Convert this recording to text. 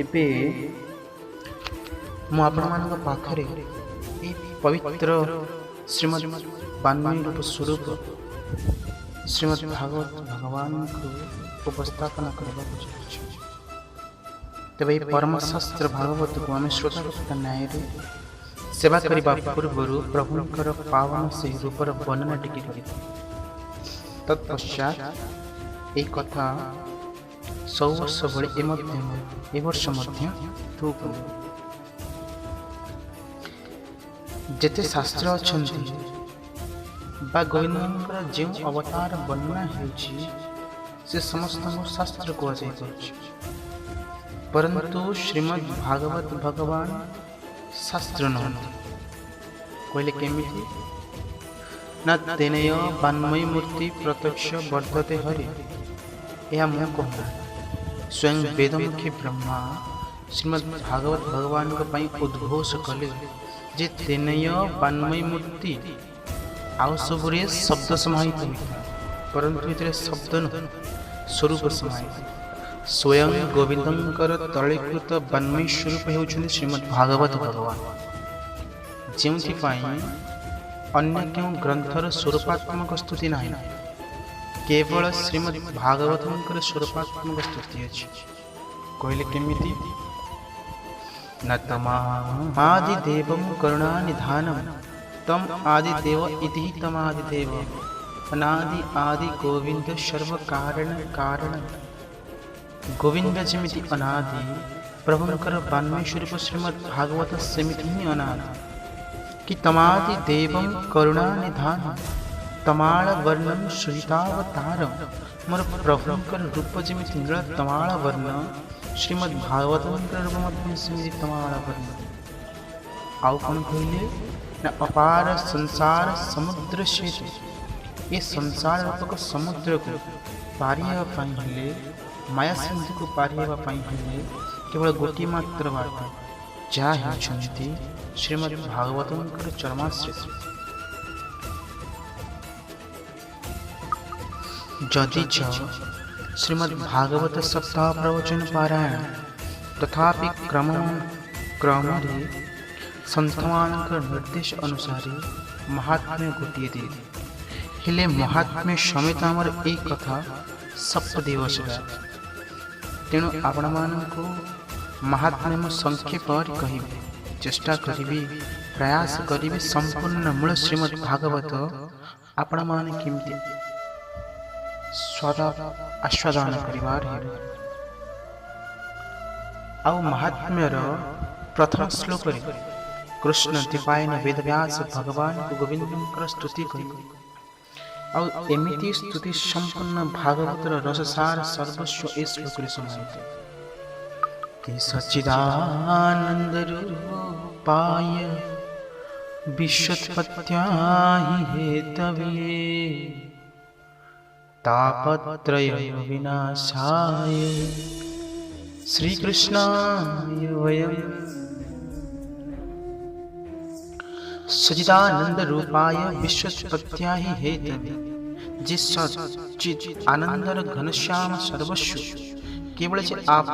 ଏବେ ମୁଁ ଆପଣମାନଙ୍କ ପାଖରେ ଏହି ପବିତ୍ର ଶ୍ରୀମଦ୍ ବାନ୍ମୟୀ ରୂପ ସ୍ୱରୂପ ଶ୍ରୀମଦ୍ ଭାଗବତ ଭଗବାନଙ୍କୁ ଉପସ୍ଥାପନ କରିବାକୁ ଯାଉଛି। ତେବେ ଏହି ପରମଶାସ୍ତ୍ର ଭାଗବତକୁ ଆମେ ଶ୍ରୋତାବକ୍ତା ନ୍ୟାୟରେ ସେବା କରିବା ପୂର୍ବରୁ ପ୍ରଭୁଙ୍କର ପାବନ ସେହି ରୂପର ବର୍ଣ୍ଣନା ଟିକେ କରିବା। ତତ୍ପଶ୍ଚାତ୍ ଏହି କଥା ସବୁ ବର୍ଷ ଭଳି ଏ ବର୍ଷ ମଧ୍ୟ ତୁ କରିବୁ। ଯେତେ ଶାସ୍ତ୍ର ଅଛନ୍ତି ବା ଗୋବିନ୍ଦଙ୍କର ଯେଉଁ ଅବତାର ବର୍ଣ୍ଣନା ହେଉଛି ସେ ସମସ୍ତଙ୍କୁ ଶାସ୍ତ୍ର କୁହାଯାଇପାରୁଛି, ପରନ୍ତୁ ଶ୍ରୀମଦ୍ ଭାଗବତ ଭଗବାନ ଶାସ୍ତ୍ର ନୁହନ୍ତି। କହିଲେ କେମିତି? ନା ତେନେୟ ବାନ୍ମୟୀ ମୂର୍ତ୍ତି ପ୍ରତ୍ୟକ୍ଷ ବର୍ତ୍ତତେ ହରି। ଏହା ମୁଁ କହୁନା, ସ୍ୱୟଂ ବେଦମୁଖୀ ବ୍ରହ୍ମା ଶ୍ରୀମଦ୍ ଭାଗବତ ଭଗବାନଙ୍କ ପାଇଁ ଉଦ୍ଘୋଷ କଲେ ଯେ ତେନେୟ ବାନ୍ମୟୀ ମୂର୍ତ୍ତି। ଆଉ ସବୁରେ ଶବ୍ଦ ସମାହିତ ହୋଇଥାଏ, ପରନ୍ତୁ ଏଥିରେ ଶବ୍ଦ ନୁହେଁ, ସ୍ୱରୂପ ସମାହିତ। ସ୍ୱୟଂ ଗୋବିନ୍ଦଙ୍କର ତଳୀକୃତ ବାନ୍ମୟୀ ସ୍ୱରୂପ ହେଉଛନ୍ତି ଶ୍ରୀମଦ୍ ଭାଗବତ ଭଗବାନ, ଯେଉଁଥିପାଇଁ ଅନ୍ୟ କେଉଁ ଗ୍ରନ୍ଥର ସ୍ୱରୂପାତ୍ମକ ସ୍ତୁତି ନାହିଁ, କେବଳ ଶ୍ରୀମଦ୍ ଭାଗବତଙ୍କର ସ୍ୱରୂପାତ୍ମକ ସ୍ତୁତି ଅଛି। କହିଲେ କେମିତି? ନା ତମାଦିଦେବଂ କରୁଣାନିଧାନଂ ତମ୍ ଆଦିଦେବ ଇତି ତମାଦିଦେବ ଅନାଦି ଆଦି ଗୋବିନ୍ଦ ସର୍ବକାରଣ କାରଣ। ଗୋବିନ୍ଦ ଯେମିତି ଅନାଦି, ପ୍ରଭୁଙ୍କର ବାନ୍ମୟୀ ସ୍ୱରୂପ ଶ୍ରୀମଦ୍ ଭାଗବତ ସେମିତି ହିଁ ଅନାଦି। କି ତମାଦିଦେବଂ କରୁଣାନିଧାନଂ ତମାଳ ବର୍ଣ୍ଣଂ ସୁହିତାବତାରଂ। ମୋର ପ୍ରଭୁଙ୍କର ରୂପ ଯେମିତି ନୀଳ ତମାଳ ବର୍ଣ୍ଣ, ଶ୍ରୀମଦ୍ ଭାଗବତଙ୍କର ରୂପ ମଧ୍ୟ ସେମିତି ତମାଳ ବର୍ଣ୍ଣ। ଆଉ କ'ଣ କହିଲେ? ନା ଅପାର ସଂସାର ସମୁଦ୍ର ସେତୁ। ଏ ସଂସାର ରୂପକ ସମୁଦ୍ରକୁ ପାରି ହେବା ପାଇଁ ହେଲେ, ମାୟା ସିନ୍ଧୁକୁ ପାରି ହେବା ପାଇଁ ହେଲେ କେବଳ ଗୋଟିଏ ମାତ୍ର ବାଟ, ଯାହା ହେଉଛନ୍ତି ଶ୍ରୀମଦ୍ ଭାଗବତଙ୍କର ଚରମାଶ୍ରିତ। ଯଦିଚ ଶ୍ରୀମଦ୍ ଭାଗବତ ସପ୍ତାହ ପ୍ରବଚନ ପାରାୟଣ, ତଥାପି କ୍ରମରେ ସନ୍ଥମାନଙ୍କର ନିର୍ଦ୍ଦେଶ ଅନୁସାରେ ମହାତ୍ମ୍ୟ ଗୋଟିଏ ଦିନ। ହେଲେ ମହାତ୍ମ୍ୟ ସಮೇତ ଆମର ଏହି କଥା ସପ୍ତ ଦିବସ ବ୍ୟାପୀ। ତେଣୁ ଆପଣମାନଙ୍କୁ ମହାତ୍ମ୍ୟ ମୁଁ ସଂକ୍ଷେପରେ କହିବି, ଚେଷ୍ଟା କରିବି, ପ୍ରୟାସ କରିବି ସମ୍ପୂର୍ଣ୍ଣ ମୂଳ ଶ୍ରୀମଦ୍ ଭାଗବତ ଆପଣମାନେ କେମିତି ଆସ୍ୱାଦନ କରିବାର ହେବ। ଆଉ ମହାତ୍ମ୍ୟର ପ୍ରଥମ ଶ୍ଲୋକରେ କୃଷ୍ଣ ଦ୍ୱୈପାୟନ ବେଦବ୍ୟାସ ଭଗବାନଙ୍କୁ ଗୋବିନ୍ଦଙ୍କର ସ୍ତୁତି କରିବେ। ଆଉ ଏମିତି ସ୍ତୁତି ସମ୍ପୂର୍ଣ୍ଣ ଭାଗବତର ରସସାର ସର୍ବସ୍ୱ ଏ ଶ୍ଲୋକରେ ସମାହିତ। କି ସଚ୍ଚିଦାନନ୍ଦ ରୂପାୟ ବିଶ୍ୱୋତ୍ପତ୍ତ୍ୟାହି ହେତවේ तापत्रय विनाशाय श्रीकृष्णाय वयम्। सच्चिदानंद रूपाय विश्वोत्पत्त्याहि हेतवे, जिस सच्चिद आनंदर घनश्याम सर्वस्व केवल जे आप